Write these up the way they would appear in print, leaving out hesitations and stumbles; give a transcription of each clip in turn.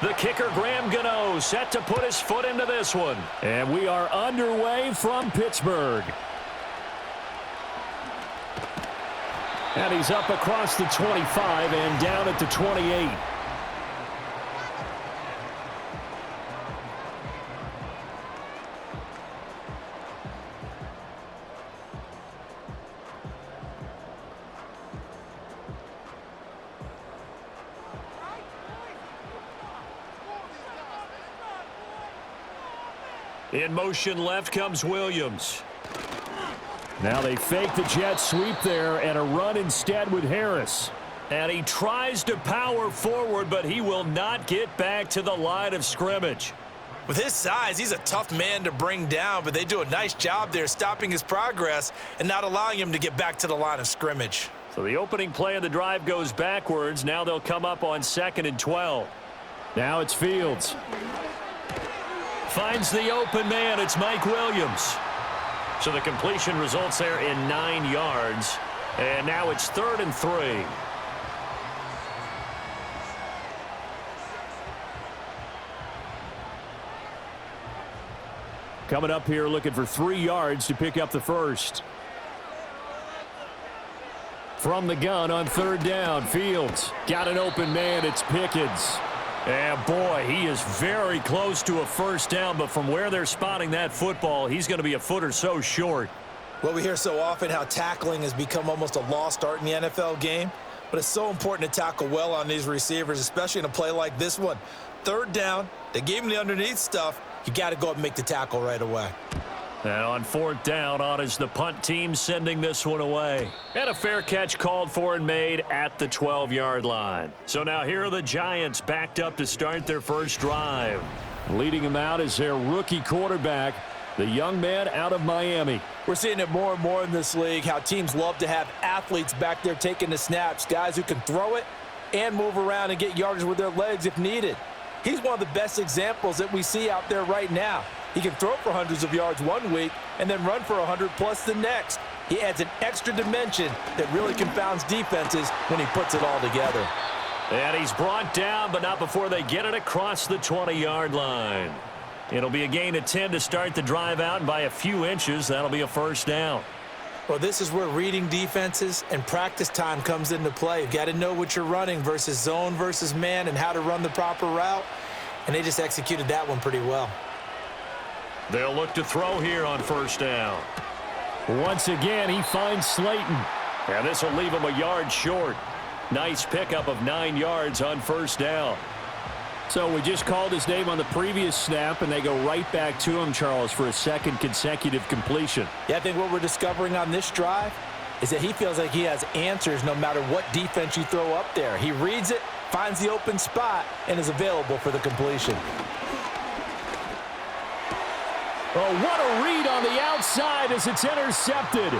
The kicker, Graham Gano, set to put his foot into this one. And we are underway from Pittsburgh. And he's up across the 25 and down at the 28. In motion left comes Williams. Now they fake the jet sweep there and a run instead with Harris. And he tries to power forward, but he will not get back to the line of scrimmage. With his size, he's a tough man to bring down, but they do a nice job there stopping his progress and not allowing him to get back to the line of scrimmage. So the opening play of the drive goes backwards. Now they'll come up on 2nd and 12. Now it's Fields. Finds the open man. It's Mike Williams. So the completion results there in 9 yards. And now it's 3rd and 3. Coming up here looking for 3 yards to pick up the first. From the gun on 3rd down, Fields. Got an open man. It's Pickens. And boy, he is very close to a first down, but from where they're spotting that football, he's going to be a foot or so short. Well, we hear so often how tackling has become almost a lost art in the NFL game, but it's so important to tackle well on these receivers, especially in a play like this one. 3rd down, they gave him the underneath stuff. You got to go up and make the tackle right away. And on 4th down, on is the punt team sending this one away. And a fair catch called for and made at the 12-yard line. So now here are the Giants backed up to start their first drive. Leading them out is their rookie quarterback, the young man out of Miami. We're seeing it more and more in this league, how teams love to have athletes back there taking the snaps, guys who can throw it and move around and get yardage with their legs if needed. He's one of the best examples that we see out there right now. He can throw for hundreds of yards one week and then run for 100+ the next. He adds an extra dimension that really confounds defenses when he puts it all together. And he's brought down, but not before they get it across the 20-yard line. It'll be a gain of 10 to start the drive out, and by a few inches, that'll be a first down. Well, this is where reading defenses and practice time comes into play. You've got to know what you're running versus zone versus man and how to run the proper route, and they just executed that one pretty well. They'll look to throw here on first down. Once again, he finds Slayton. And this will leave him a yard short. Nice pickup of 9 yards on first down. So we just called his name on the previous snap, and they go right back to him, Charles, for a second consecutive completion. Yeah, I think what we're discovering on this drive is that he feels like he has answers no matter what defense you throw up there. He reads it, finds the open spot, and is available for the completion. Oh, what a read on the outside as it's intercepted.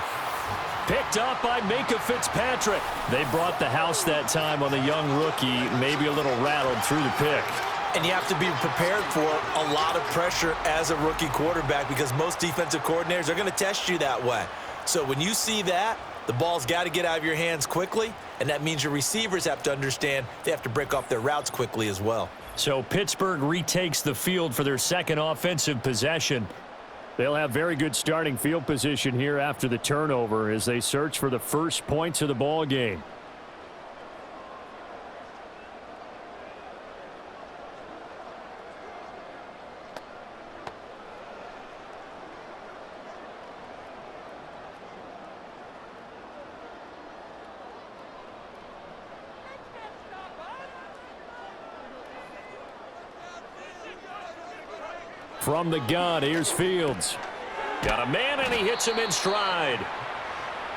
Picked up by Minka Fitzpatrick. They brought the house that time on the young rookie, maybe a little rattled through the pick. And you have to be prepared for a lot of pressure as a rookie quarterback because most defensive coordinators are going to test you that way. So when you see that, the ball's got to get out of your hands quickly, and that means your receivers have to understand they have to break off their routes quickly as well. So Pittsburgh retakes the field for their second offensive possession. They'll have very good starting field position here after the turnover as they search for the first points of the ball game. From the gun, here's Fields. Got a man, and he hits him in stride.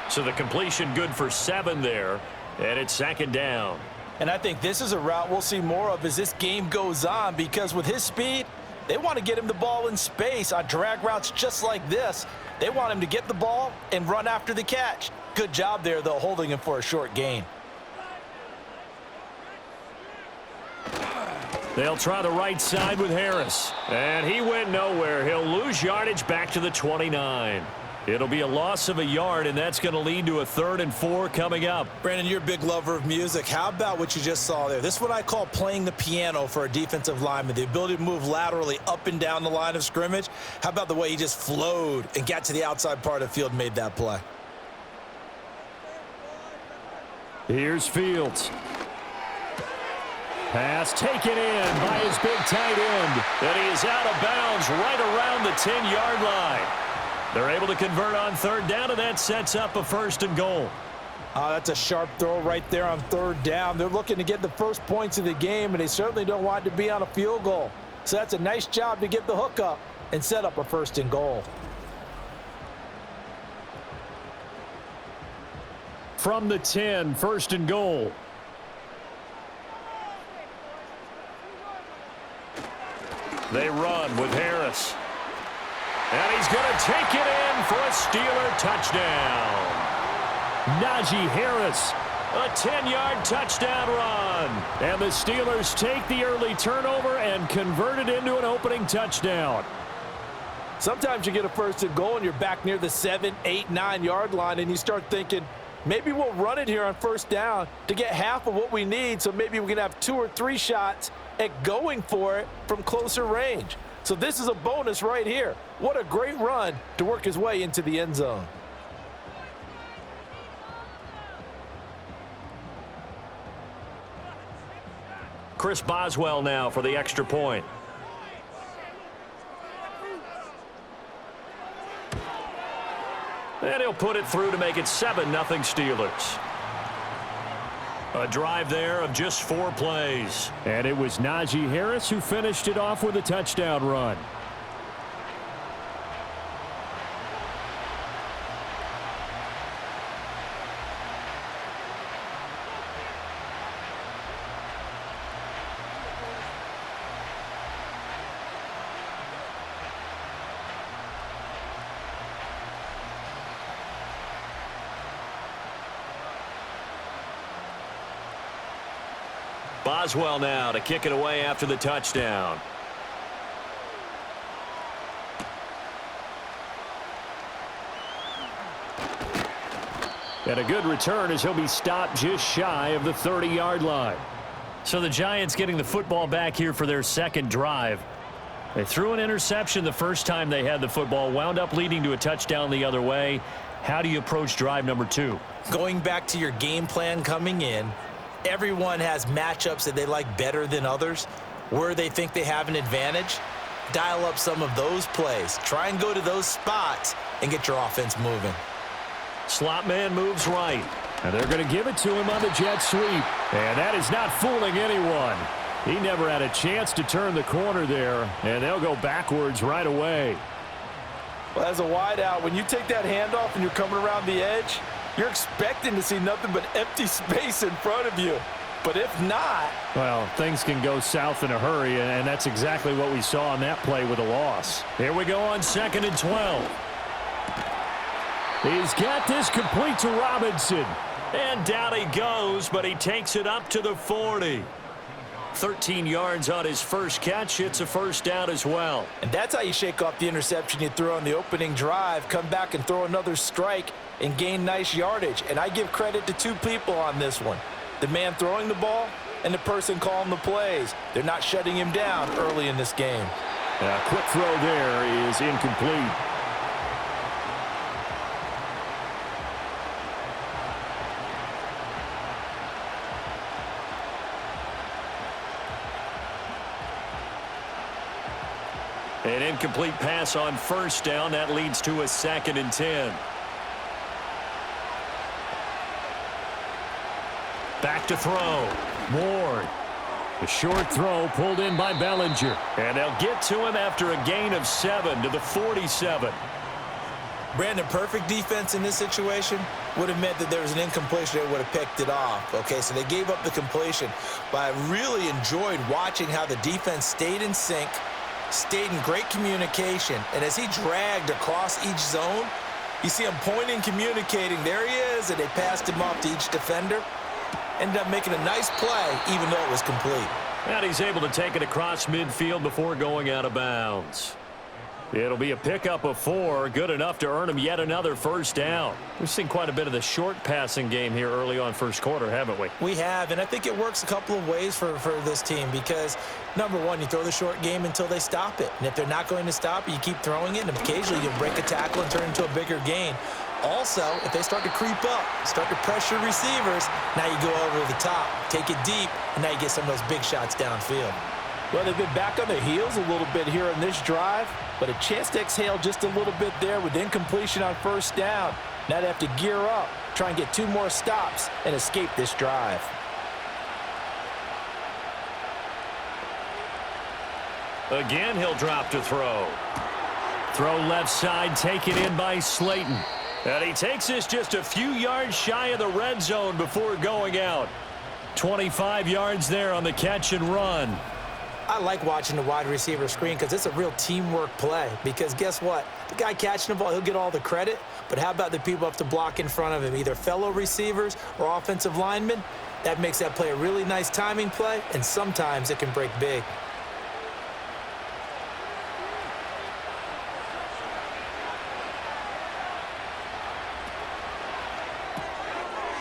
So the completion good for 7 there, and it's 2nd down. And I think this is a route we'll see more of as this game goes on because with his speed, they want to get him the ball in space on drag routes just like this. They want him to get the ball and run after the catch. Good job there, though, holding him for a short gain. They'll try the right side with Harris. And he went nowhere. He'll lose yardage back to the 29. It'll be a loss of a yard, and that's going to lead to a 3rd and 4 coming up. Brandon, you're a big lover of music. How about what you just saw there? This is what I call playing the piano for a defensive lineman, the ability to move laterally up and down the line of scrimmage. How about the way he just flowed and got to the outside part of the field and made that play? Here's Fields. Pass taken in by his big tight end. And he is out of bounds right around the 10-yard line. They're able to convert on 3rd down, and that sets up a 1st and goal. That's a sharp throw right there on 3rd down. They're looking to get the first points of the game, and they certainly don't want it to be on a field goal. So that's a nice job to get the hook up and set up a 1st and goal. From the 10, 1st and goal. They run with Harris. And he's going to take it in for a Steeler touchdown. Najee Harris, a 10-yard touchdown run. And the Steelers take the early turnover and convert it into an opening touchdown. Sometimes you get a 1st and goal and you're back near the 7, 8, 9-yard line, and you start thinking, maybe we'll run it here on 1st down to get half of what we need, so maybe we can have 2 or 3 shots at going for it from closer range. So this is a bonus right here. What a great run to work his way into the end zone. Chris Boswell now for the extra point. And he'll put it through to make it 7-0 Steelers. A drive there of just 4 plays. And it was Najee Harris who finished it off with a touchdown run. Boswell now to kick it away after the touchdown. And a good return as he'll be stopped just shy of the 30-yard line. So the Giants getting the football back here for their 2nd drive. They threw an interception the first time they had the football, wound up leading to a touchdown the other way. How do you approach drive number 2? Going back to your game plan coming in, everyone has matchups that they like better than others, where they think they have an advantage. Dial up some of those plays. Try and go to those spots and get your offense moving. Slot man moves right. And they're going to give it to him on the jet sweep. And that is not fooling anyone. He never had a chance to turn the corner there, and they'll go backwards right away. Well, as a wideout, when you take that handoff and you're coming around the edge, you're expecting to see nothing but empty space in front of you. But if not... well, things can go south in a hurry, and that's exactly what we saw on that play with a loss. Here we go on 2nd and 12. He's got this complete to Robinson. And down he goes, but he takes it up to the 40. 13 yards on his first catch. It's a 1st down as well. And that's how you shake off the interception you threw on the opening drive, come back and throw another strike and gain nice yardage. And I give credit to 2 people on this one. The man throwing the ball and the person calling the plays. They're not shutting him down early in this game. A quick throw there is incomplete. An incomplete pass on 1st down. That leads to a 2nd and 10. Back to throw. Ward. A short throw pulled in by Bellinger. And they'll get to him after a gain of 7 to the 47. Brandon, perfect defense in this situation would have meant that there was an incompletion. They would have picked it off. Okay, so they gave up the completion. But I really enjoyed watching how the defense stayed in sync, stayed in great communication, and as he dragged across each zone, you see him pointing, communicating. There he is, and they passed him off to each defender. Ended up making a nice play, even though it was complete. And he's able to take it across midfield before going out of bounds. It'll be a pickup of 4, good enough to earn him yet another first down. We've seen quite a bit of the short passing game here early on first quarter, haven't we? We have, and I think it works a couple of ways for this team because, number one, you throw the short game until they stop it. And if they're not going to stop it, you keep throwing it, and occasionally you'll break a tackle and turn it into a bigger gain. Also, if they start to creep up, start to pressure receivers, now you go over the top, take it deep, and now you get some of those big shots downfield. Well, they've been back on their heels a little bit here in this drive, but a chance to exhale just a little bit there with incompletion on first down. Now they have to gear up, try and get 2 more stops, and escape this drive. Again, he'll drop to throw. Throw left side, taken in by Slayton. And he takes this just a few yards shy of the red zone before going out. 25 yards there on the catch and run. I like watching the wide receiver screen because it's a real teamwork play. Because guess what? The guy catching the ball, he'll get all the credit. But how about the people who have to block in front of him, either fellow receivers or offensive linemen? That makes that play a really nice timing play, and sometimes it can break big.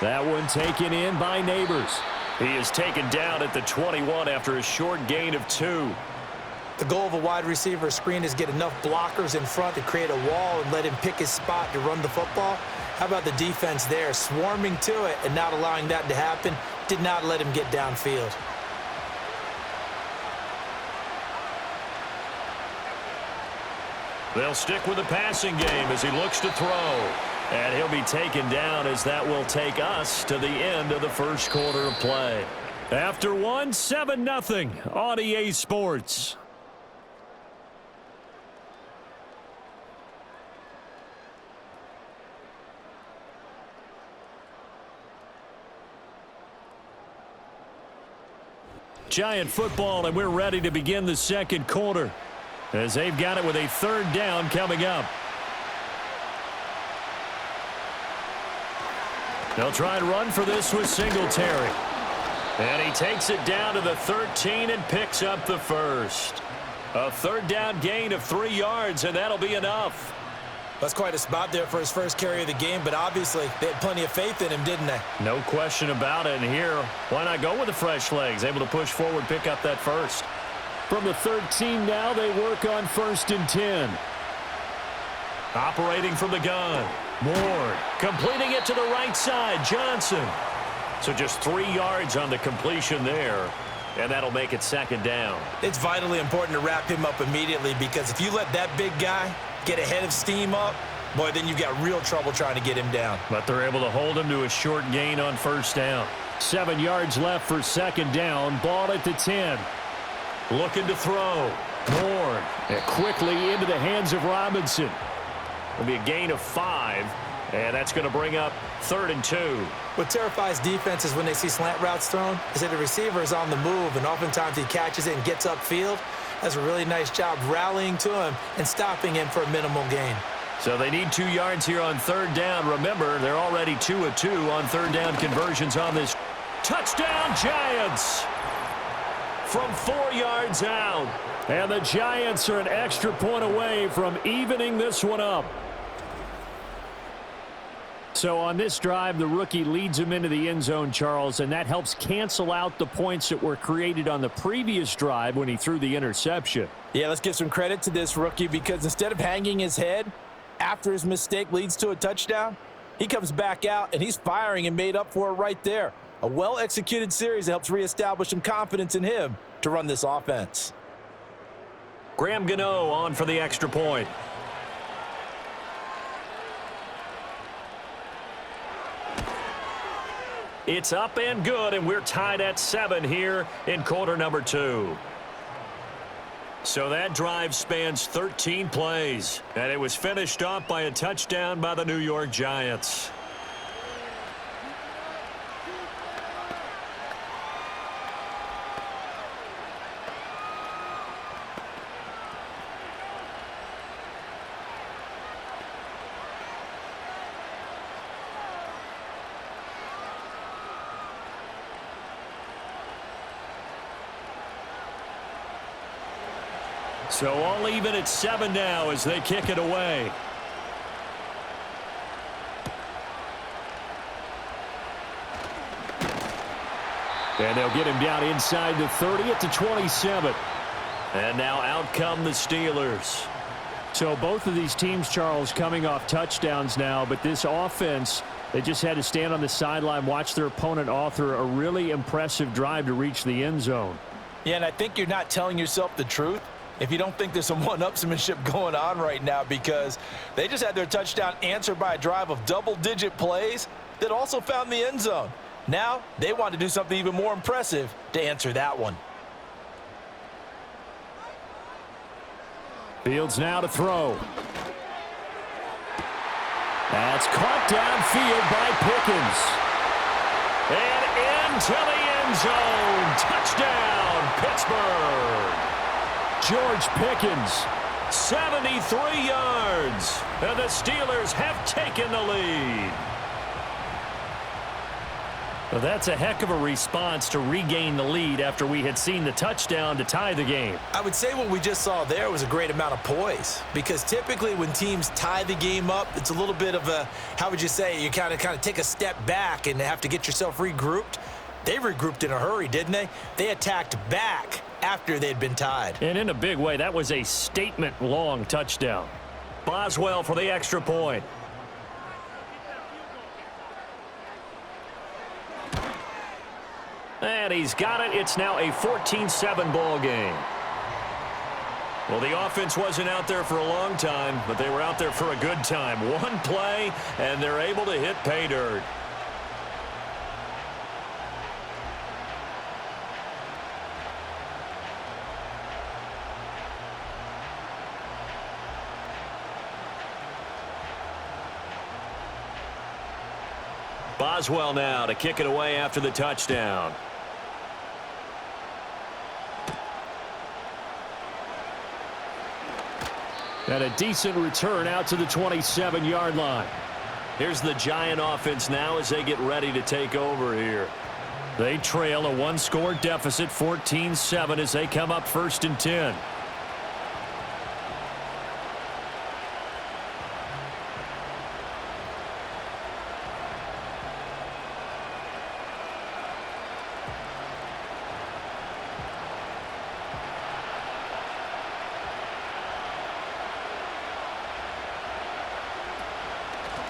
That one taken in by Neighbors. He is taken down at the 21 after a short gain of 2. The goal of a wide receiver screen is get enough blockers in front to create a wall and let him pick his spot to run the football. How about the defense there, swarming to it and not allowing that to happen? Did not let him get downfield. They'll stick with the passing game as he looks to throw. And he'll be taken down as that will take us to the end of the first quarter of play. After 1, 7-0 on EA Sports. Giant football, and we're ready to begin the second quarter as they've got it with a 3rd down coming up. They'll try and run for this with Singletary. And he takes it down to the 13 and picks up the first. A 3rd down gain of 3 yards, and that'll be enough. That's quite a spot there for his first carry of the game, but obviously they had plenty of faith in him, didn't they? No question about it. And here, why not go with the fresh legs? Able to push forward, pick up that first. From the 13 now, they work on 1st and 10. Operating from the gun. Moore completing it to the right side. Johnson. So just 3 yards on the completion there. And that'll make it 2nd down. It's vitally important to wrap him up immediately because if you let that big guy get ahead of steam up, boy, then you've got real trouble trying to get him down. But they're able to hold him to a short gain on 1st down. 7 yards left for 2nd down. Ball at the 10. Looking to throw. Moore. And quickly into the hands of Robinson. It'll be a gain of 5. And that's going to bring up 3rd and 2. What terrifies defenses when they see slant routes thrown is that the receiver is on the move, and oftentimes he catches it and gets upfield. Does a really nice job rallying to him and stopping him for a minimal gain. So they need 2 yards here on 3rd down. Remember, they're already 2 of 2 on 3rd down conversions on this. Touchdown, Giants! From 4 yards out. And the Giants are an extra point away from evening this one up. So on this drive, the rookie leads him into the end zone, Charles, and that helps cancel out the points that were created on the previous drive when he threw the interception. Yeah, let's give some credit to this rookie because instead of hanging his head after his mistake leads to a touchdown, he comes back out and he's firing and made up for it right there. A well-executed series that helps reestablish some confidence in him to run this offense. Graham Gano on for the extra point. It's up and good, and we're tied at 7 here in quarter number 2. So that drive spans 13 plays, and it was finished off by a touchdown by the New York Giants. So all even at 7 now as they kick it away. And they'll get him down inside the 30 at the 27. And now out come the Steelers. So both of these teams, Charles, coming off touchdowns now, but this offense, they just had to stand on the sideline, watch their opponent author a really impressive drive to reach the end zone. Yeah, and I think you're not telling yourself the truth if you don't think there's some one-upsmanship going on right now, because they just had their touchdown answered by a drive of double-digit plays that also found the end zone. Now they want to do something even more impressive to answer that one. Fields now to throw. That's caught downfield by Pickens. And into the end zone. Touchdown, Pittsburgh. George Pickens. 73 yards. And the Steelers have taken the lead. Well, that's a heck of a response to regain the lead after we had seen the touchdown to tie the game. I would say what we just saw there was a great amount of poise, because typically when teams tie the game up, it's a little bit of a, how would you say, you kind of take a step back and have to get yourself regrouped. They regrouped in a hurry, didn't they? They attacked back after they'd been tied. And in a big way, that was a statement-long touchdown. Boswell for the extra point. And he's got it. It's now a 14-7 ball game. Well, the offense wasn't out there for a long time, but they were out there for a good time. One play, and they're able to hit pay dirt. Boswell now to kick it away after the touchdown. And a decent return out to the 27-yard line. Here's the Giant offense now as they get ready to take over here. They trail a one-score deficit, 14-7, as they come up 1st and 10.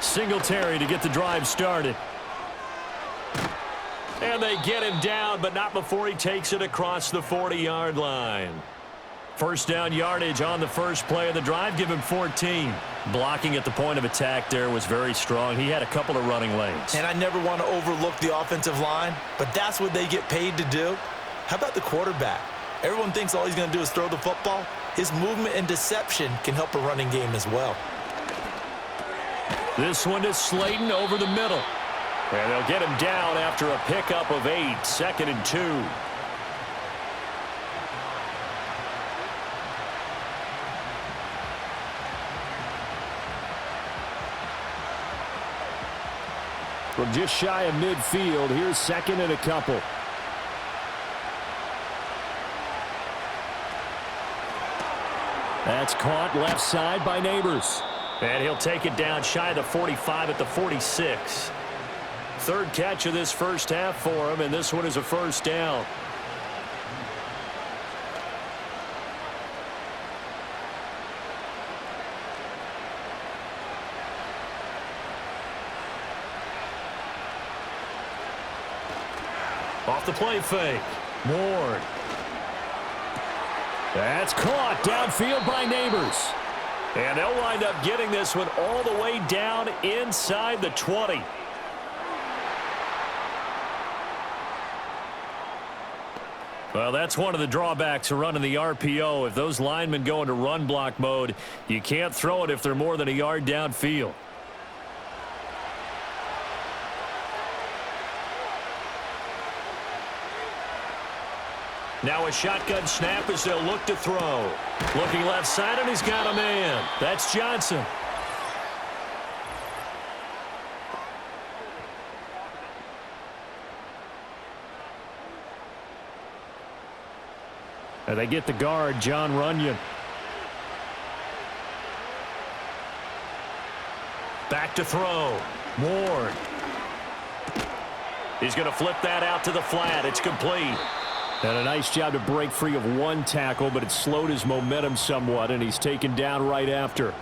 Singletary to get the drive started. And they get him down, but not before he takes it across the 40-yard line. First down yardage on the first play of the drive. Give him 14. Blocking at the point of attack there was very strong. He had a couple of running lanes. And I never want to overlook the offensive line, but that's what they get paid to do. How about the quarterback? Everyone thinks all he's going to do is throw the football. His movement and deception can help a running game as well. This one to Slayton over the middle. And they'll get him down after a pickup of 8, 2nd and 2. From just shy of midfield, here's 2nd and a couple. That's caught left side by Neighbors. And he'll take it down shy of the 45 at the 46. Third catch of this first half for him, and this one is a first down. Off the play fake. Ward. That's caught downfield by Neighbors. And they'll wind up getting this one all the way down inside the 20. Well, that's one of the drawbacks of running the RPO. If those linemen go into run block mode, you can't throw it if they're more than a yard downfield. Now a shotgun snap as they'll look to throw. Looking left side, and he's got a man. That's Johnson. And they get the guard, John Runyon. Back to throw. Ward. He's going to flip that out to the flat. It's complete. And a nice job to break free of one tackle, but it slowed his momentum somewhat, and he's taken down right after.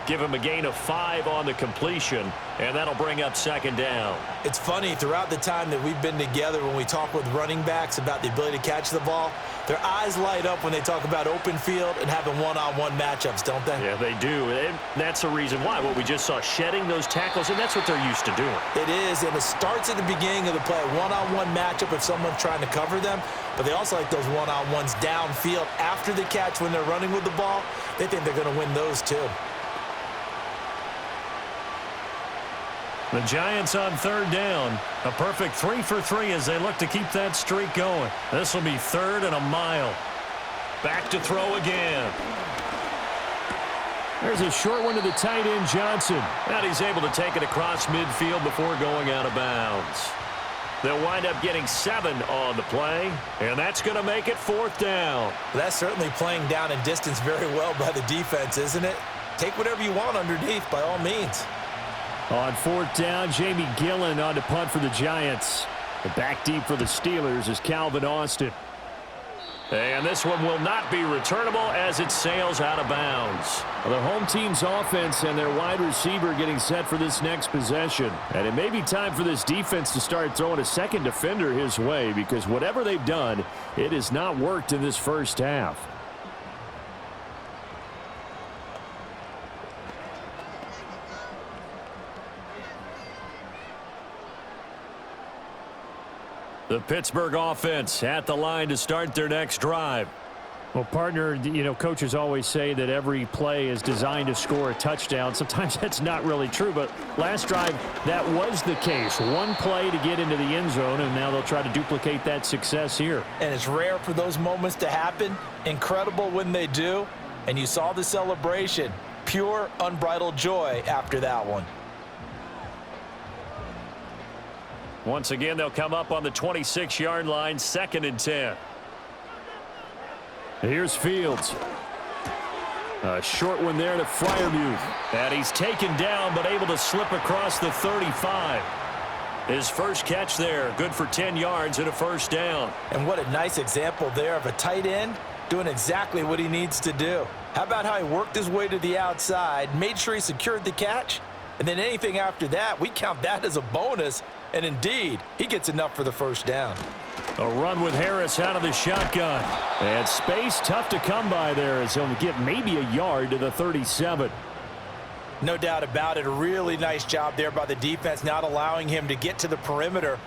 Give him a gain of 5 on the completion, and that'll bring up second down. It's funny, throughout the time that we've been together, when we talk with running backs about the ability to catch the ball, their eyes light up when they talk about open field and having one-on-one matchups, don't they? Yeah, they do. And that's the reason why. What we just saw, shedding those tackles, and that's what they're used to doing. It is, and it starts at the beginning of the play, a one-on-one matchup if someone's trying to cover them, but they also like those one-on-ones downfield after the catch when they're running with the ball. They think they're going to win those too. The Giants on third down. A perfect 3 for 3 as they look to keep that streak going. This will be 3rd and a mile. Back to throw again. There's a short one to the tight end, Johnson. And he's able to take it across midfield before going out of bounds. They'll wind up getting 7 on the play, and that's going to make it 4th down. That's certainly playing down in distance very well by the defense, isn't it? Take whatever you want underneath by all means. On 4th down, Jamie Gillen on to punt for the Giants. The back deep for the Steelers is Calvin Austin. And this one will not be returnable as it sails out of bounds. Well, the home team's offense and their wide receiver getting set for this next possession. And it may be time for this defense to start throwing a second defender his way, because whatever they've done, it has not worked in this first half. The Pittsburgh offense at the line to start their next drive. Well, partner, you know, coaches always say that every play is designed to score a touchdown. Sometimes that's not really true, but last drive, that was the case. One play to get into the end zone, and now they'll try to duplicate that success here. And it's rare for those moments to happen. Incredible when they do. And you saw the celebration. Pure, unbridled joy after that one. Once again, they'll come up on the 26-yard line, 2nd and 10. Here's Fields. A short one there to Freiermuth. And he's taken down, but able to slip across the 35. His first catch there, good for 10 yards and a first down. And what a nice example there of a tight end doing exactly what he needs to do. How about how he worked his way to the outside, made sure he secured the catch, and then anything after that, we count that as a bonus. And indeed, he gets enough for the first down. A run with Harris out of the shotgun. And space tough to come by there as he'll get maybe a yard to the 37. No doubt about it. A really nice job there by the defense, not allowing him to get to the perimeter.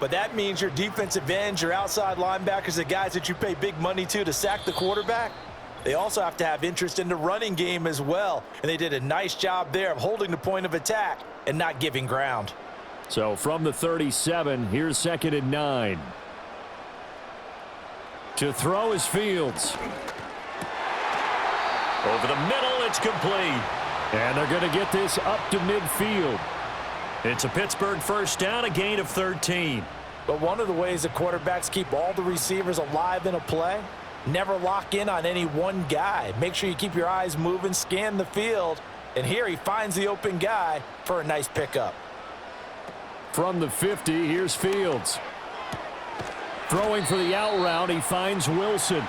But that means your defensive ends, your outside linebackers, the guys that you pay big money to sack the quarterback, they also have to have interest in the running game as well. And they did a nice job there of holding the point of attack and not giving ground. So from the 37, here's 2nd and 9. To throw is Fields. Over the middle, it's complete. And they're going to get this up to midfield. It's a Pittsburgh first down, a gain of 13. But one of the ways that quarterbacks keep all the receivers alive in a play, never lock in on any one guy. Make sure you keep your eyes moving, scan the field, and here he finds the open guy for a nice pickup. From the 50, here's Fields. Throwing for the out route, he finds Wilson.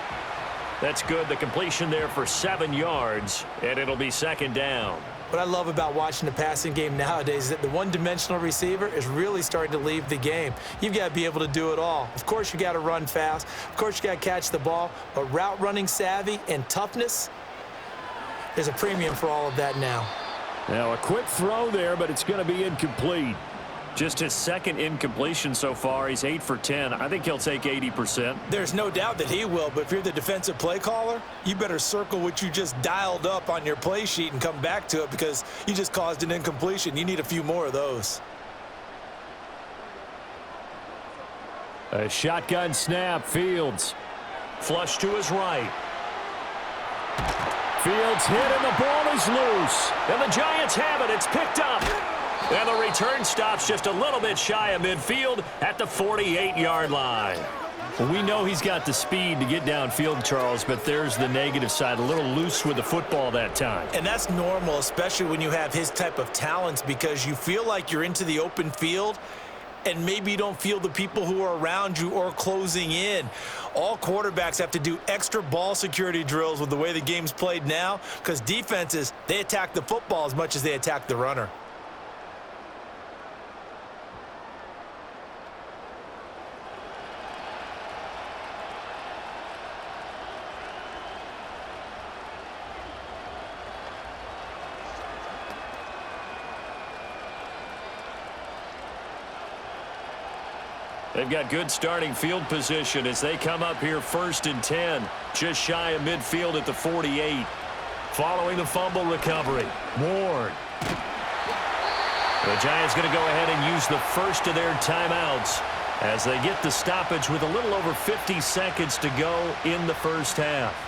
That's good. The completion there for 7 yards, and it'll be 2nd down. What I love about watching the passing game nowadays is that the one-dimensional receiver is really starting to leave the game. You've got to be able to do it all. Of course, you got to run fast. Of course, you got to catch the ball. But route running savvy and toughness, there's a premium for all of that now. Now, a quick throw there, but it's going to be incomplete. Just his 2nd incompletion so far. He's 8 for 10. I think he'll take 80%. There's no doubt that he will, but if you're the defensive play caller, you better circle what you just dialed up on your play sheet and come back to it because you just caused an incompletion. You need a few more of those. A shotgun snap, Fields. Flush to his right. Fields hit and the ball is loose. And the Giants have it. It's picked up. And the return stops just a little bit shy of midfield at the 48-yard line. Well, we know he's got the speed to get downfield, Charles, but there's the negative side. A little loose with the football that time. And that's normal, especially when you have his type of talents, because you feel like you're into the open field and maybe you don't feel the people who are around you or closing in. All quarterbacks have to do extra ball security drills with the way the game's played now, because defenses, they attack the football as much as they attack the runner. They've got good starting field position as they come up here 1st and 10, just shy of midfield at the 48. Following the fumble recovery, Ward. The Giants going to go ahead and use the first of their timeouts as they get the stoppage with a little over 50 seconds to go in the first half.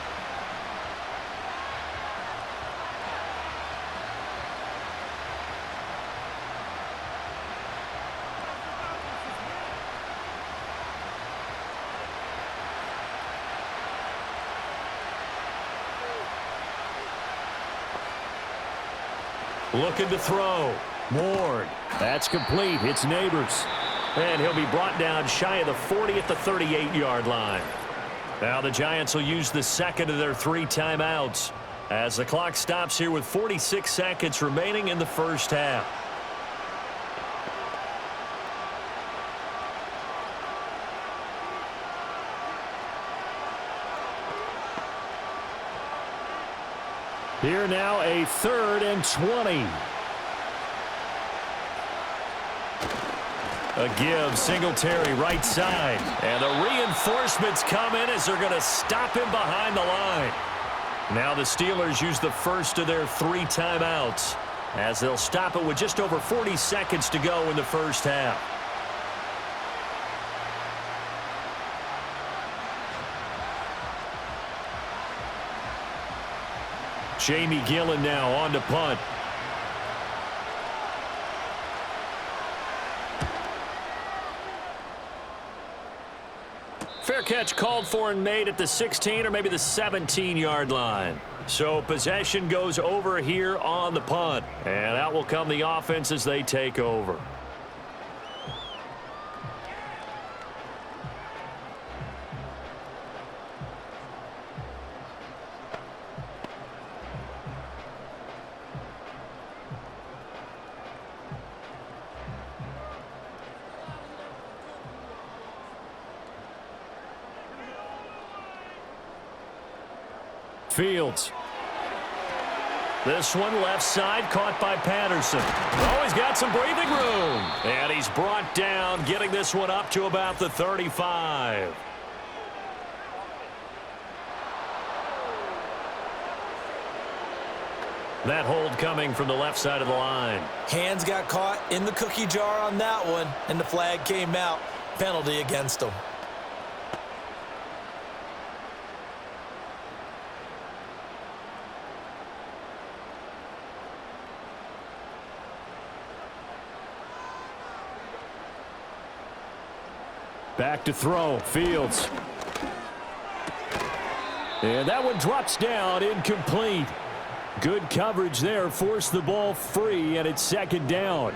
Looking to throw. Ward. That's complete. It's Neighbors. And he'll be brought down shy of the 40 at the 38-yard line. Now the Giants will use the second of their 3 timeouts as the clock stops here with 46 seconds remaining in the first half. Here now, a 3rd and 20. A give, Singletary right side. And the reinforcements come in as they're going to stop him behind the line. Now the Steelers use the first of their 3 timeouts as they'll stop it with just over 40 seconds to go in the first half. Jamie Gillen now on to punt. Fair catch called for and made at the 16 or maybe the 17-yard line. So possession goes over here on the punt. And out will come the offense as they take over. Fields. This one left side caught by Patterson. Oh, he's got some breathing room. And he's brought down, getting this one up to about the 35. That hold coming from the left side of the line. Hands got caught in the cookie jar on that one, and the flag came out. Penalty against him. Back to throw. Fields. And that one drops down, incomplete. Good coverage there, forced the ball free, and it's 2nd down.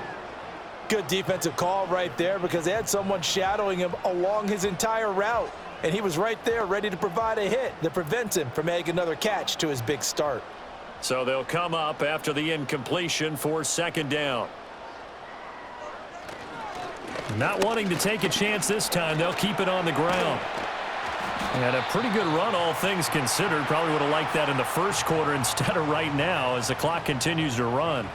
Good defensive call right there, because they had someone shadowing him along his entire route. And he was right there ready to provide a hit that prevents him from making another catch to his big start. So they'll come up after the incompletion for 2nd down. Not wanting to take a chance this time, they'll keep it on the ground. And a pretty good run, all things considered. Probably would have liked that in the first quarter instead of right now as the clock continues to run.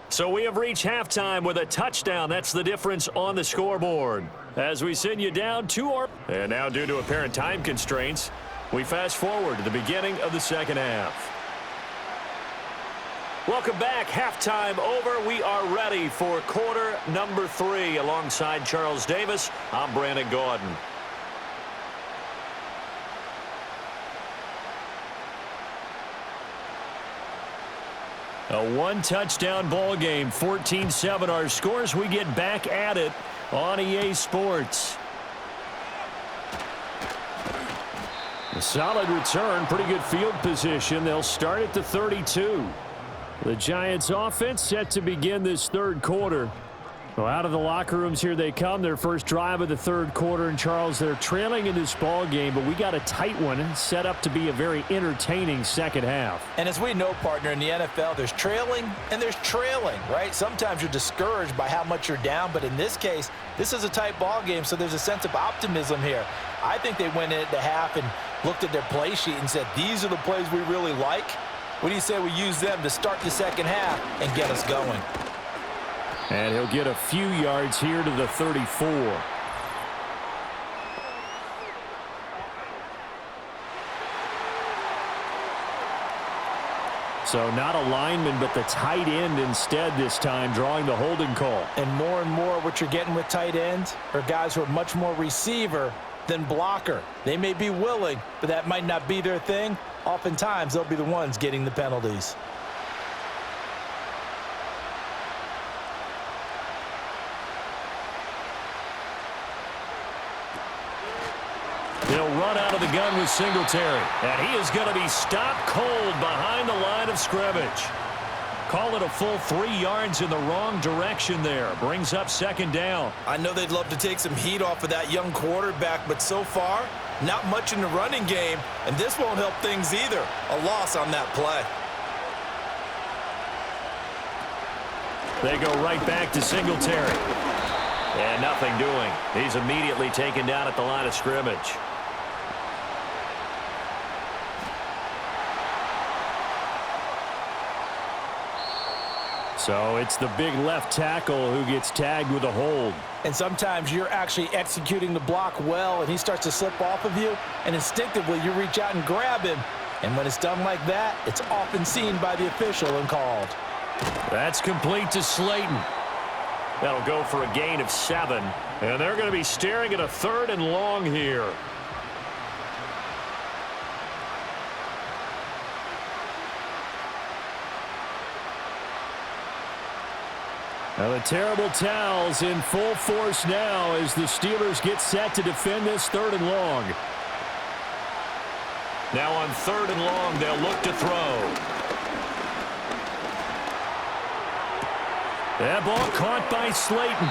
So we have reached halftime with a touchdown. That's the difference on the scoreboard. As we send you down to our... And now, due to apparent time constraints, we fast forward to the beginning of the second half. Welcome back. Halftime over. We are ready for quarter number 3. Alongside Charles Davis, I'm Brandon Gaudin. A one-touchdown ball game, 14-7 our scores. We get back at it on EA Sports. A solid return, pretty good field position. They'll start at the 32. The Giants offense set to begin this third quarter. Well, out of the locker rooms here they come. Their first drive of the third quarter. And, Charles, they're trailing in this ball game, but we got a tight one set up to be a very entertaining second half. And as we know, partner, in the NFL, there's trailing and there's trailing, right? Sometimes you're discouraged by how much you're down, but in this case, this is a tight ball game, so there's a sense of optimism here. I think they went in at the half and looked at their play sheet and said, these are the plays we really like. What do you say we use them to start the second half and get us going? And he'll get a few yards here to the 34. So not a lineman, but the tight end instead this time, drawing the holding call. And more what you're getting with tight ends are guys who are much more receiver than blocker. They may be willing, but that might not be their thing. Oftentimes, they'll be the ones getting the penalties. He'll run out of the gun with Singletary. And he is going to be stopped cold behind the line of scrimmage. Call it a full 3 yards in the wrong direction there. Brings up second down. I know they'd love to take some heat off of that young quarterback, but so far, not much in the running game, and this won't help things either. A loss on that play. They go right back to Singletary. And nothing doing. He's immediately taken down at the line of scrimmage. So it's the big left tackle who gets tagged with a hold. And sometimes you're actually executing the block well, and he starts to slip off of you, and instinctively you reach out and grab him. And when it's done like that, it's often seen by the official and called. That's complete to Slayton. That'll go for a gain of 7. And they're going to be staring at a 3rd and long here. Now the terrible towels in full force now as the Steelers get set to defend this 3rd and long. Now on 3rd and long, they'll look to throw. That ball caught by Slayton.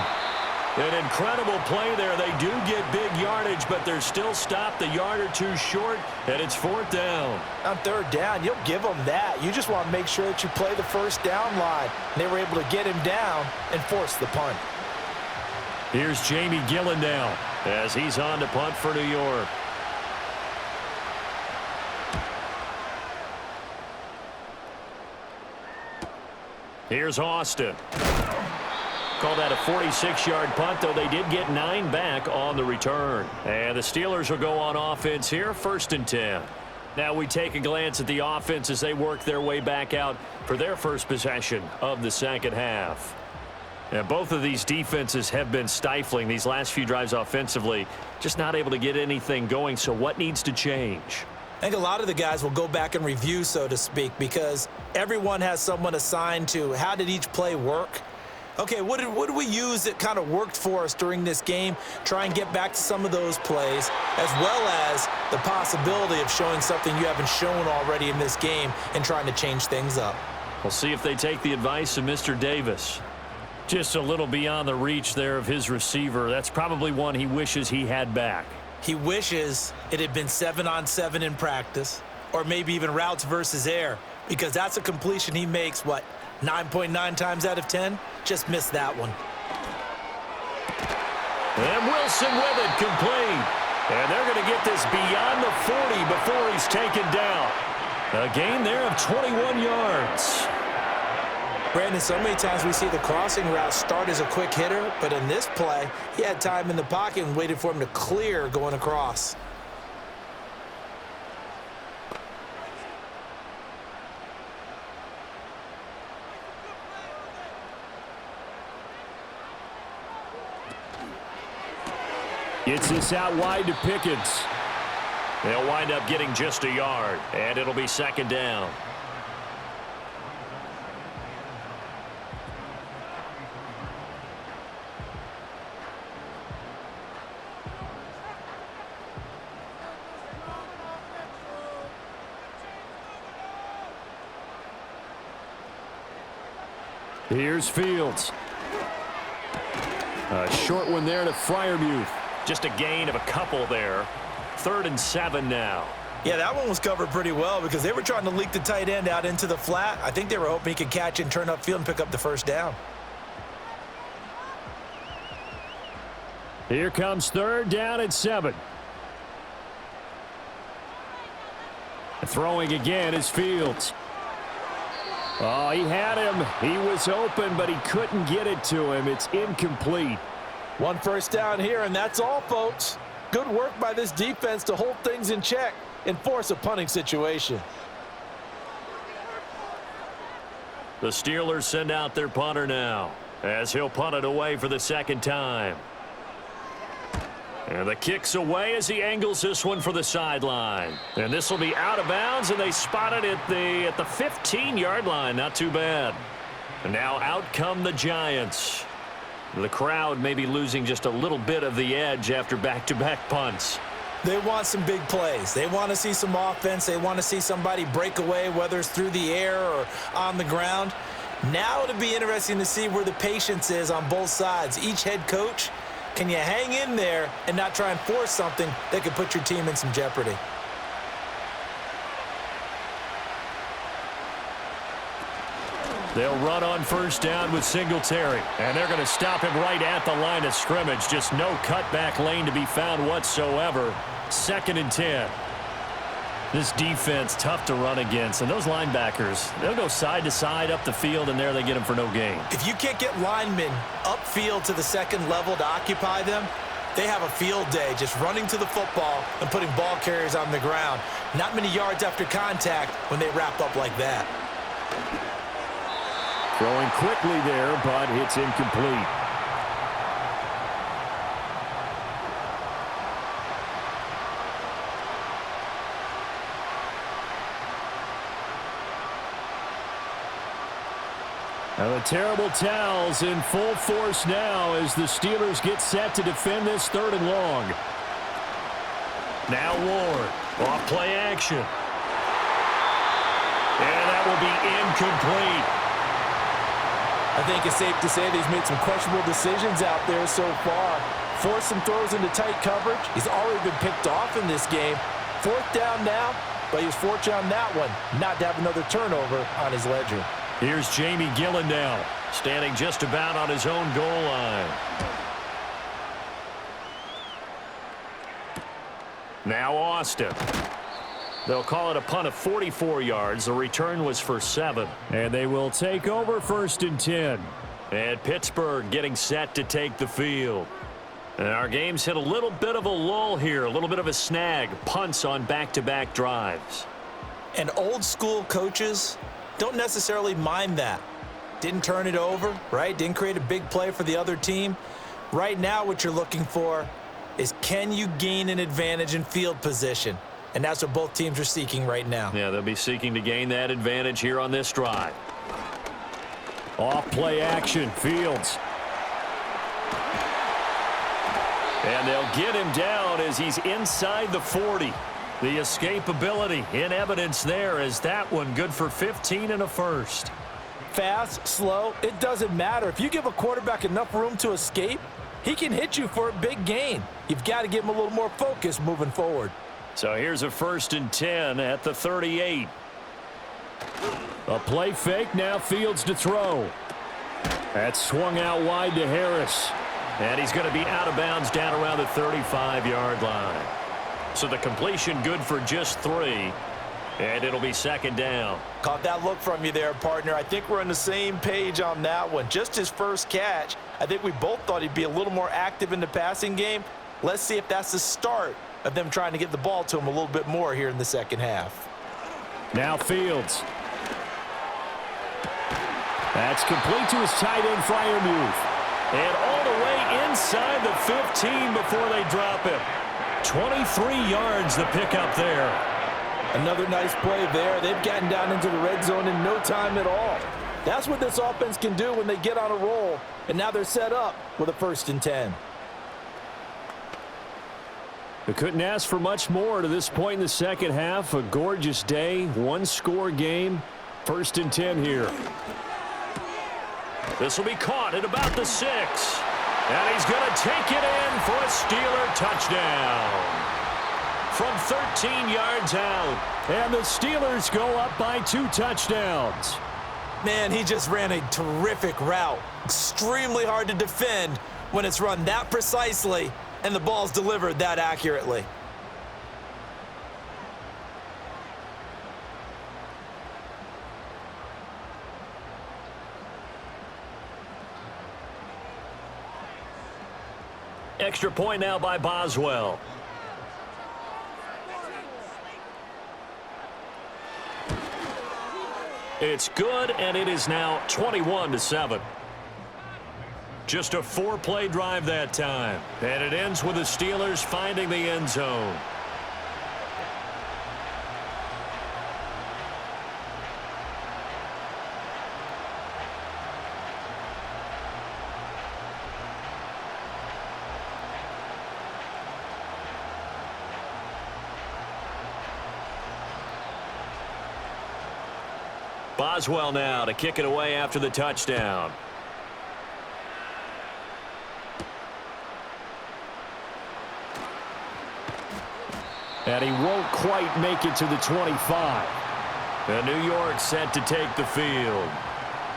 An incredible play there. They do get big yardage, but they're still stopped a yard or two short, and it's 4th down. On 3rd down, you'll give them that. You just want to make sure that you play the first down line. And they were able to get him down and force the punt. Here's Jamie Gillen now as he's on to punt for New York. Here's Austin. Call that a 46-yard punt, though they did get 9 back on the return. And the Steelers will go on offense here, 1st and 10. Now we take a glance at the offense as they work their way back out for their first possession of the second half. And both of these defenses have been stifling these last few drives offensively, just not able to get anything going. So what needs to change? I think a lot of the guys will go back and review, so to speak, because everyone has someone assigned to how did each play work. Okay, what did we use that kind of worked for us during this game? Try and get back to some of those plays, as well as the possibility of showing something you haven't shown already in this game and trying to change things up. We'll see if they take the advice of Mr. Davis. Just a little beyond the reach there of his receiver. That's probably one he wishes he had back. He wishes it had been 7-on-7 in practice, or maybe even routes versus air, because that's a completion he makes, 9.9 times out of 10? Just missed that one. And Wilson with it, complete. And they're going to get this beyond the 40 before he's taken down. A gain there of 21 yards. Brandon, so many times we see the crossing route start as a quick hitter, but in this play, he had time in the pocket and waited for him to clear going across. Gets this out wide to Pickens. They'll wind up getting just a yard, and it'll be second down. Here's Fields. A short one there to Freiermuth. Just a gain of a couple there. 3rd and 7 now. Yeah, that one was covered pretty well because they were trying to leak the tight end out into the flat. I think they were hoping he could catch and turn upfield and pick up the first down. Here comes 3rd down and 7. Throwing again is Fields. Oh, he had him. He was open, but he couldn't get it to him. It's incomplete. 1 first down here, and that's all, folks. Good work by this defense to hold things in check and force a punting situation. The Steelers send out their punter now as he'll punt it away for the 2nd time. And the kick's away as he angles this one for the sideline. And this will be out of bounds, and they spot it at the 15-yard line. Not too bad. And now out come the Giants. The crowd may be losing just a little bit of the edge after back-to-back punts. They want some big plays. They want to see some offense. They want to see somebody break away, whether it's through the air or on the ground. Now it'll be interesting to see where the patience is on both sides. Each head coach, can you hang in there and not try and force something that could put your team in some jeopardy? They'll run on 1st down with Singletary. And they're going to stop him right at the line of scrimmage. Just no cutback lane to be found whatsoever. 2nd and 10. This defense, tough to run against. And those linebackers, they'll go side to side up the field, and there they get them for no gain. If you can't get linemen upfield to the 2nd level to occupy them, they have a field day just running to the football and putting ball carriers on the ground. Not many yards after contact when they wrap up like that. Throwing quickly there, but it's incomplete. Now the terrible towels in full force now as the Steelers get set to defend this 3rd and long. Now Ward, off play action. And that will be incomplete. I think it's safe to say that he's made some questionable decisions out there so far. Forced some throws into tight coverage. He's already been picked off in this game. 4th down now, but he was fortunate on that one not to have another turnover on his ledger. Here's Jamie Gillen now, standing just about on his own goal line. Now Austin. They'll call it a punt of 44 yards. The return was for 7. And they will take over 1st and 10. And Pittsburgh getting set to take the field. And our game's hit a little bit of a lull here, a little bit of a snag. Punts on back-to-back drives. And old school coaches don't necessarily mind that. Didn't turn it over, right? Didn't create a big play for the other team. Right now what you're looking for is, can you gain an advantage in field position? And that's what both teams are seeking right now. Yeah, they'll be seeking to gain that advantage here on this drive. Off play action, Fields. And they'll get him down as he's inside the 40. The escapability in evidence there as that one good for 15 and a first. Fast, slow, it doesn't matter. If you give a quarterback enough room to escape, he can hit you for a big gain. You've got to give him a little more focus moving forward. So here's a 1st and 10 at the 38. A play fake, now Fields to throw. That's swung out wide to Harris. And he's going to be out of bounds down around the 35-yard line. So the completion good for just 3. And it'll be 2nd down. Caught that look from you there, partner. I think we're on the same page on that one. Just his first catch. I think we both thought he'd be a little more active in the passing game. Let's see if that's the start of them trying to get the ball to him a little bit more here in the 2nd half. Now Fields. That's complete to his tight end, Freiermuth. And all the way inside the 15 before they drop him. 23 yards the pickup there. Another nice play there. They've gotten down into the red zone in no time at all. That's what this offense can do when they get on a roll. And now they're set up with a 1st and 10. They couldn't ask for much more to this point in the 2nd half. A gorgeous day, 1-score game. 1st and 10 here. This will be caught at about the 6. And he's going to take it in for a Steeler touchdown. From 13 yards out. And the Steelers go up by 2 touchdowns. Man, he just ran a terrific route. Extremely hard to defend when it's run that precisely and the ball's delivered that accurately. Extra point now by Boswell. It's good, and it is now 21-7. Just a 4-play drive that time. And it ends with the Steelers finding the end zone. Boswell now to kick it away after the touchdown. And he won't quite make it to the 25. And New York set to take the field.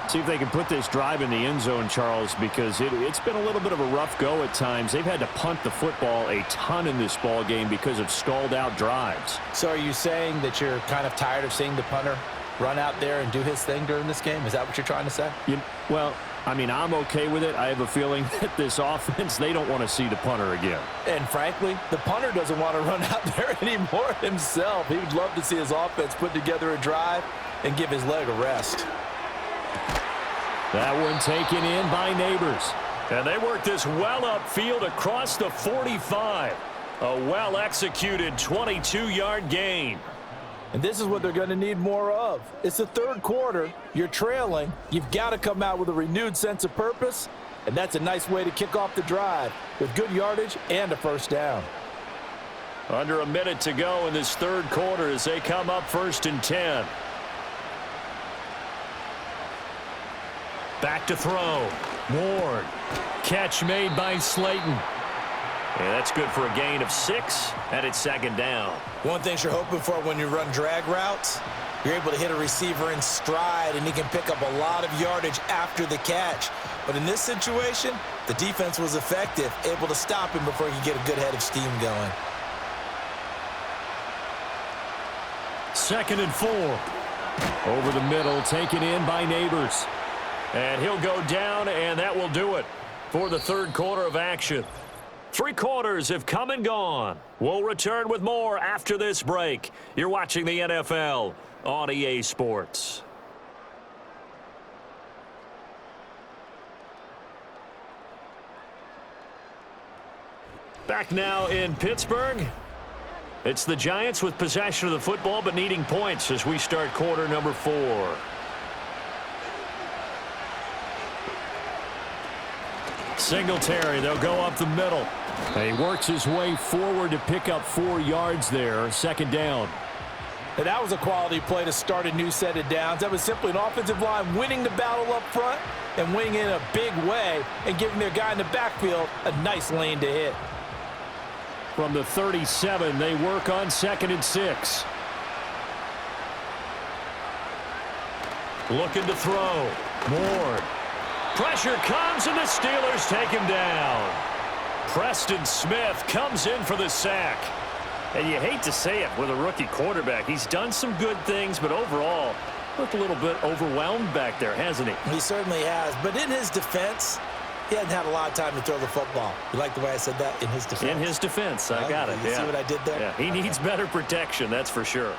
See if they can put this drive in the end zone, Charles, because it's been a little bit of a rough go at times. They've had to punt the football a ton in this ball game because of stalled-out drives. So are you saying that you're kind of tired of seeing the punter run out there and do his thing during this game? Is that what you're trying to say? Well, I mean, I'm okay with it. I have a feeling that this offense, they don't want to see the punter again. And frankly, the punter doesn't want to run out there anymore himself. He would love to see his offense put together a drive and give his leg a rest. That one taken in by Neighbors. And they work this well upfield across the 45. A well-executed 22-yard gain. And this is what they're going to need more of. It's the third quarter. You're trailing. You've got to come out with a renewed sense of purpose. And that's a nice way to kick off the drive with good yardage and a first down. Under a minute to go in this third quarter as they come up 1st and 10. Back to throw. Ward. Catch made by Slayton. Yeah, that's good for a gain of 6, and it's 2nd down. One thing you're hoping for when you run drag routes, you're able to hit a receiver in stride, and he can pick up a lot of yardage after the catch. But in this situation, the defense was effective, able to stop him before he could get a good head of steam going. 2nd and 4. Over the middle, taken in by Neighbors. And he'll go down, and that will do it for the third quarter of action. 3 quarters have come and gone. We'll return with more after this break. You're watching the NFL on EA Sports. Back now in Pittsburgh. It's the Giants with possession of the football but needing points as we start quarter number 4. Singletary, they'll go up the middle. He works his way forward to pick up 4 yards there. 2nd down. And that was a quality play to start a new set of downs. That was simply an offensive line winning the battle up front and winning in a big way and giving their guy in the backfield a nice lane to hit. From the 37, they work on 2nd and 6. Looking to throw. Ward. Pressure comes, and the Steelers take him down. Preston Smith comes in for the sack. And you hate to say it with a rookie quarterback. He's done some good things, but overall, looked a little bit overwhelmed back there, hasn't he? He certainly has. But in his defense, he hasn't had a lot of time to throw the football. You like the way I said that? In his defense. In his defense. I got it. You see what I did there? Yeah, he needs better protection, that's for sure.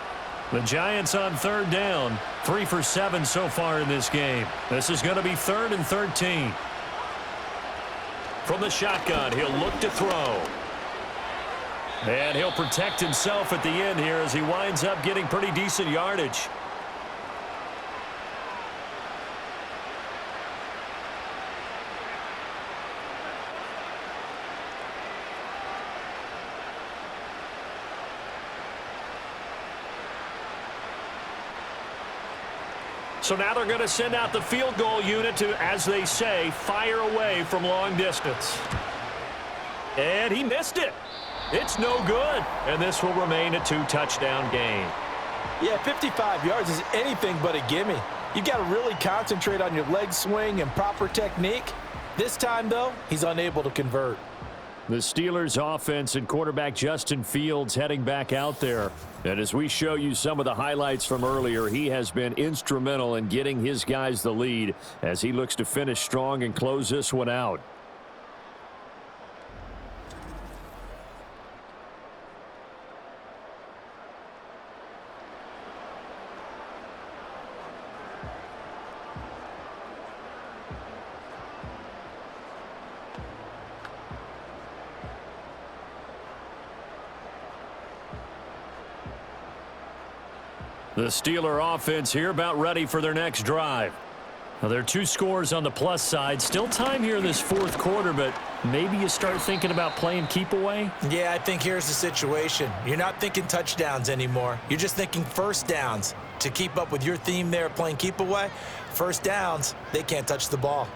The Giants on 3rd down. 3 for 7 so far in this game. This is going to be 3rd and 13. From the shotgun, he'll look to throw. And he'll protect himself at the end here as he winds up getting pretty decent yardage. So now they're going to send out the field goal unit to, as they say, fire away from long distance. And he missed it. It's no good. And this will remain a 2-touchdown game. Yeah, 55 yards is anything but a gimme. You've got to really concentrate on your leg swing and proper technique. This time, though, he's unable to convert. The Steelers offense and quarterback Justin Fields heading back out there. And as we show you some of the highlights from earlier, he has been instrumental in getting his guys the lead as he looks to finish strong and close this one out. The Steeler offense here about ready for their next drive. Now, there are 2 scores on the plus side. Still time here in this fourth quarter, but maybe you start thinking about playing keep away? Yeah, I think here's the situation. You're not thinking touchdowns anymore. You're just thinking first downs. To keep up with your theme there, playing keep away, first downs, they can't touch the ball.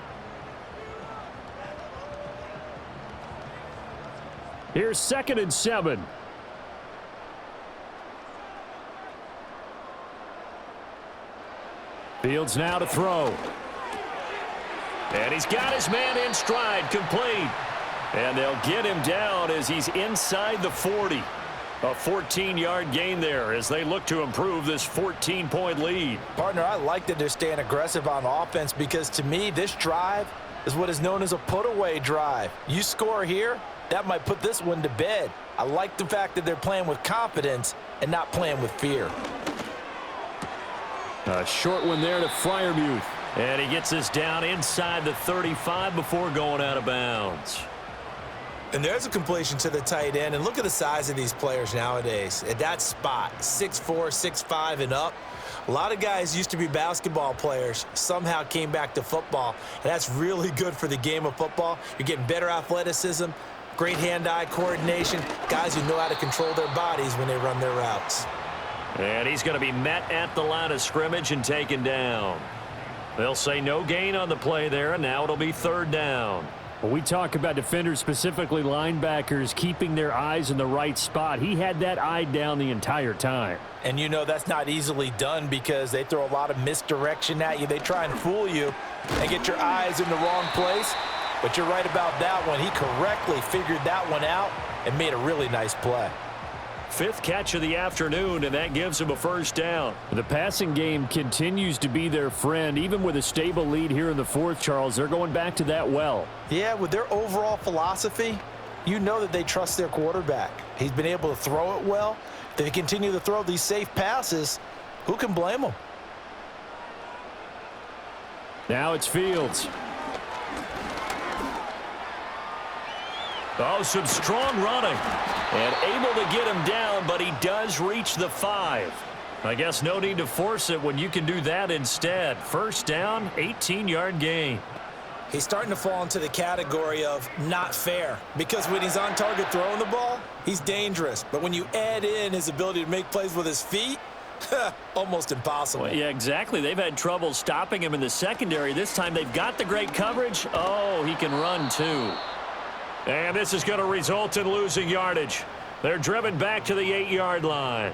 Here's 2nd and 7. Fields now to throw. And he's got his man in stride, complete. And they'll get him down as he's inside the 40. A 14-yard gain there as they look to improve this 14-point lead. Partner, I like that they're staying aggressive on offense because to me, this drive is what is known as a put-away drive. You score here, that might put this one to bed. I like the fact that they're playing with confidence and not playing with fear. A short one there to Freiermuth. And he gets this down inside the 35 before going out of bounds. And there's a completion to the tight end. And look at the size of these players nowadays. At that spot, 6'4", 6'5", and up. A lot of guys used to be basketball players, somehow came back to football. And that's really good for the game of football. You're getting better athleticism, great hand-eye coordination, guys who know how to control their bodies when they run their routes. And he's going to be met at the line of scrimmage and taken down. They'll say no gain on the play there, and now it'll be 3rd down. When we talk about defenders, specifically linebackers, keeping their eyes in the right spot, he had that eye down the entire time. And you know that's not easily done because they throw a lot of misdirection at you. They try and fool you and get your eyes in the wrong place. But you're right about that one. He correctly figured that one out and made a really nice play. 5th catch of the afternoon, and that gives him a 1st down. The passing game continues to be their friend. Even with a stable lead here in the 4th, Charles, they're going back to that well. Yeah, with their overall philosophy, you know that they trust their quarterback. He's been able to throw it well. If they continue to throw these safe passes, who can blame them? Now it's Fields. Oh, some strong running. And able to get him down, but he does reach the 5. I guess no need to force it when you can do that instead. 1st down, 18-yard gain. He's starting to fall into the category of not fair because when he's on target throwing the ball, he's dangerous. But when you add in his ability to make plays with his feet, almost impossible. Well, yeah, exactly. They've had trouble stopping him in the secondary. This time they've got the great coverage. Oh, he can run too. And this is going to result in losing yardage. They're driven back to the 8-yard line.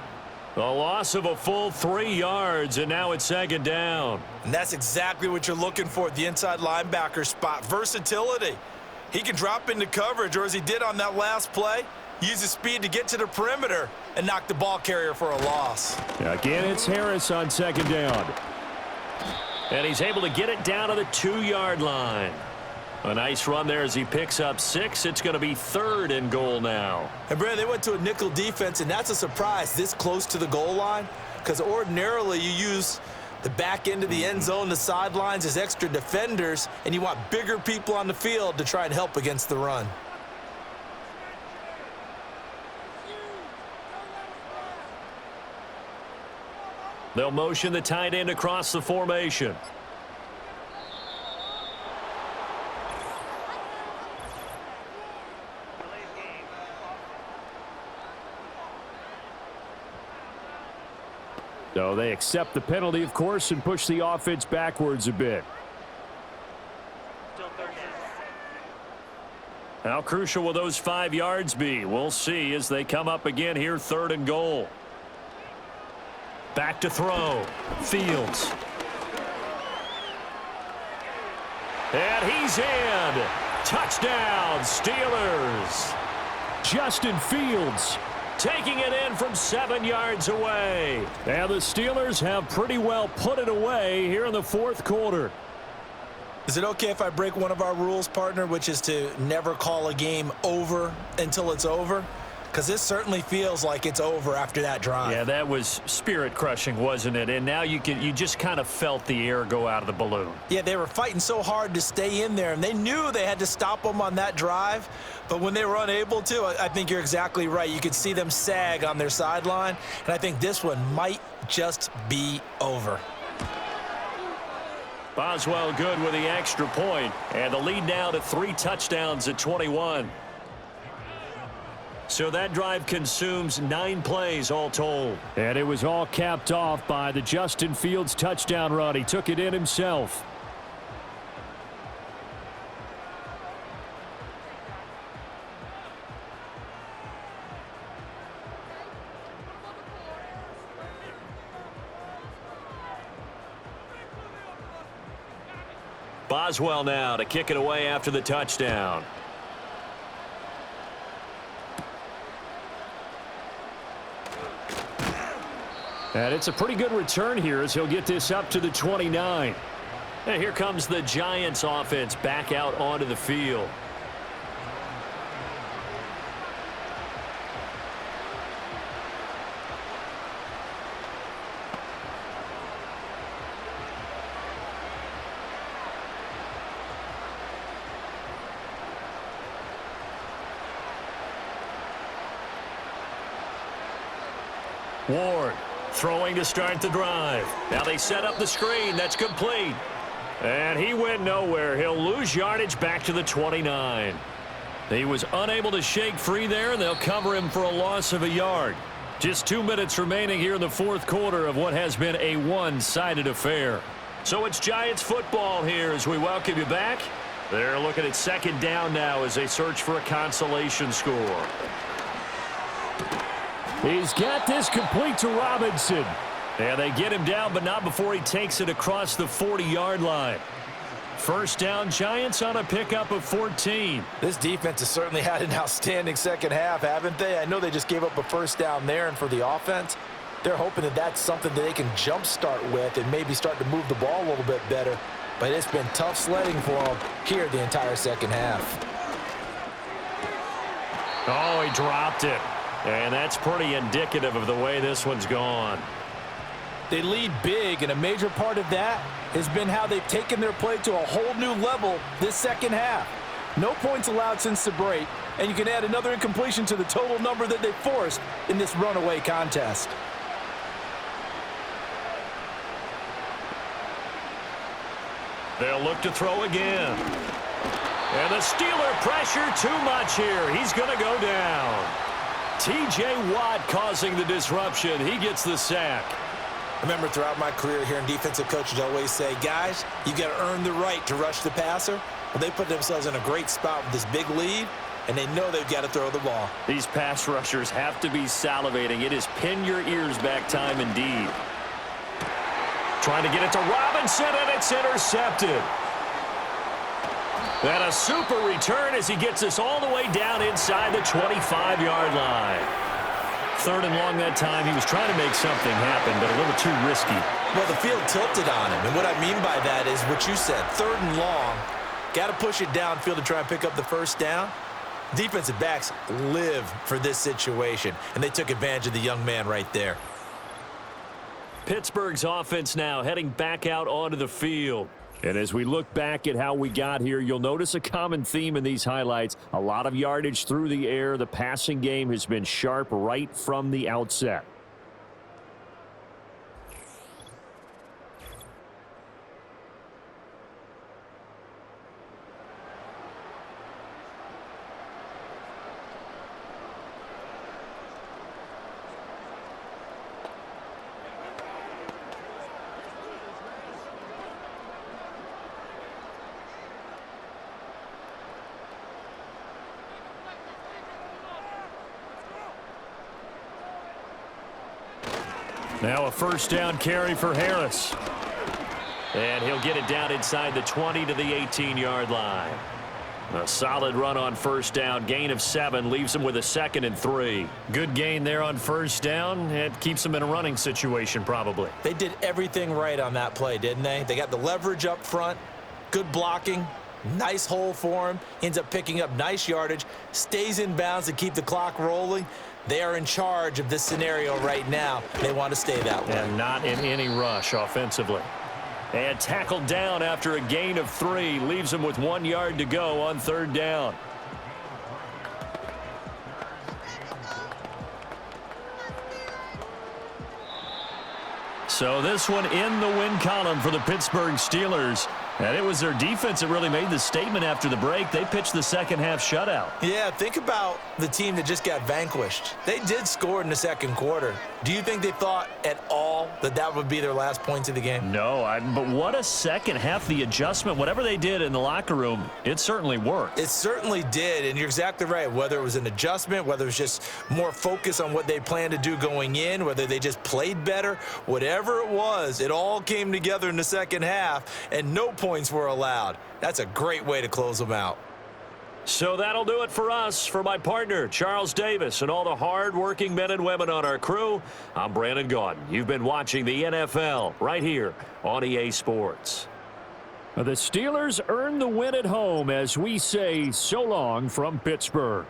A loss of a full 3 yards, and now it's 2nd down. And that's exactly what you're looking for at the inside linebacker spot, versatility. He can drop into coverage, or as he did on that last play, use his speed to get to the perimeter and knock the ball carrier for a loss. Again, it's Harris on 2nd down. And he's able to get it down to the 2-yard line. A nice run there as he picks up 6. It's going to be 3rd and goal now. And, Brad, they went to a nickel defense, and that's a surprise this close to the goal line because ordinarily you use the back end of the end zone, the sidelines as extra defenders, and you want bigger people on the field to try and help against the run. They'll motion the tight end across the formation. So they accept the penalty, of course, and push the offense backwards a bit. How crucial will those 5 yards be? We'll see as they come up again here, 3rd and goal. Back to throw. Fields. And he's in. Touchdown, Steelers. Justin Fields taking it in from 7 yards away. And the Steelers have pretty well put it away here in the 4th quarter. Is it okay if I break one of our rules, partner, which is to never call a game over until it's over? Because this certainly feels like it's over after that drive. Yeah, that was spirit-crushing, wasn't it? And now you just kind of felt the air go out of the balloon. Yeah, they were fighting so hard to stay in there, and they knew they had to stop them on that drive. But when they were unable to, I think you're exactly right. You could see them sag on their sideline, and I think this one might just be over. Boswell good with the extra point, and the lead now to 3 touchdowns at 21. So that drive consumes 9 plays all told. And it was all capped off by the Justin Fields touchdown run. He took it in himself. Boswell now to kick it away after the touchdown. And it's a pretty good return here as he'll get this up to the 29. And here comes the Giants offense back out onto the field. Ward throwing to start the drive. Now they set up the screen. That's complete. And he went nowhere. He'll lose yardage back to the 29. He was unable to shake free there, and they'll cover him for a loss of a yard. Just 2 minutes remaining here in the 4th quarter of what has been a one-sided affair. So it's Giants football here as we welcome you back. They're looking at 2nd down now as they search for a consolation score. He's got this complete to Robinson. And they get him down, but not before he takes it across the 40-yard line. 1st down, Giants on a pickup of 14. This defense has certainly had an outstanding 2nd half, haven't they? I know they just gave up a 1st down there, and for the offense, they're hoping that that's something that they can jumpstart with and maybe start to move the ball a little bit better. But it's been tough sledding for them here the entire 2nd half. Oh, he dropped it. And that's pretty indicative of the way this one's gone. They lead big, and a major part of that has been how they've taken their play to a whole new level this 2nd half. No points allowed since the break, and you can add another incompletion to the total number that they forced in this runaway contest. They'll look to throw again. And the Steeler pressure too much here. He's going to go down. T.J. Watt causing the disruption. He gets the sack. I remember throughout my career hearing defensive coaches always say, guys, you got to earn the right to rush the passer. Well, they put themselves in a great spot with this big lead, and they know they've got to throw the ball. These pass rushers have to be salivating. It is pin your ears back time indeed. Trying to get it to Robinson, and it's intercepted. And a super return as he gets us all the way down inside the 25-yard line. 3rd and long that time. He was trying to make something happen, but a little too risky. Well, the field tilted on him, and what I mean by that is what you said, 3rd and long. Got to push it downfield to try and pick up the 1st down. Defensive backs live for this situation, and they took advantage of the young man right there. Pittsburgh's offense now heading back out onto the field. And as we look back at how we got here, you'll notice a common theme in these highlights. A lot of yardage through the air. The passing game has been sharp right from the outset. Now a first down carry for Harris. And he'll get it down inside the 20 to the 18-yard line. A solid run on first down. Gain of 7 leaves him with a 2nd and 3. Good gain there on first down. It keeps him in a running situation probably. They did everything right on that play, didn't they? They got the leverage up front, good blocking, nice hole for him, ends up picking up nice yardage, stays in bounds to keep the clock rolling. They are in charge of this scenario right now. They want to stay that way. And not in any rush offensively. And tackled down after a gain of 3. Leaves him with 1 yard to go on third down. So this one in the win column for the Pittsburgh Steelers. And it was their defense that really made the statement after the break. They pitched the second half shutout. Yeah, think about the team that just got vanquished. They did score in the second quarter. Do you think they thought at all that that would be their last points of the game? No, but what a second half. The adjustment, whatever they did in the locker room, it certainly worked. It certainly did, and you're exactly right. Whether it was an adjustment, whether it was just more focus on what they planned to do going in, whether they just played better, whatever it was, it all came together in the second half, and no points were allowed. That's a great way to close them out. So that'll do it for us. For my partner, Charles Davis, and all the hard-working men and women on our crew, I'm Brandon Gaudin. You've been watching the NFL right here on EA Sports. The Steelers earn the win at home as we say so long from Pittsburgh.